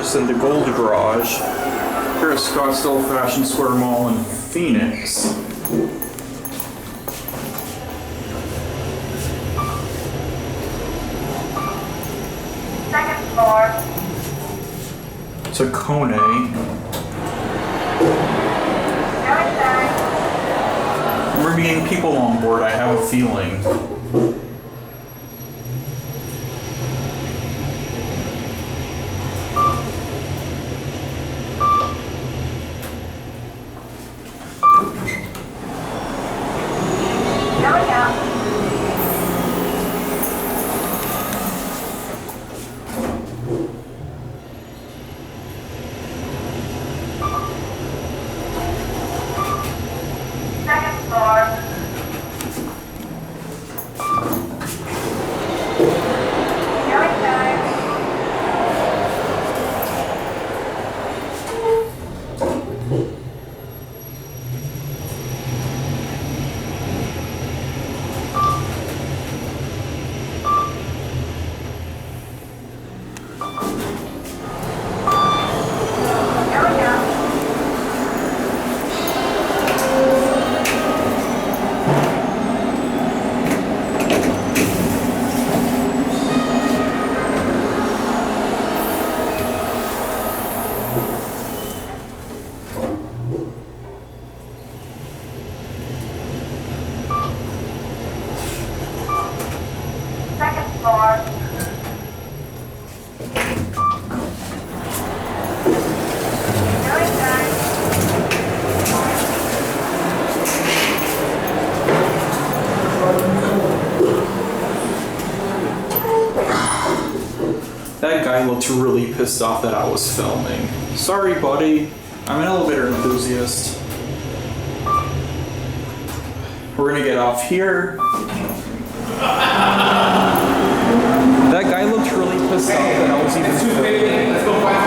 floors in the Gold Garage here at Scottsdale Fashion Square Mall in Phoenix. Second floor. It's a Kone. We're getting people on board, I have a feeling. Going up. Second floor. Going down. Going up. Second floor. Going down. That guy looked really pissed off that I was filming. Sorry, buddy. I'm an elevator enthusiast. We're gonna get off here. That guy looked really pissed off that I was even filming.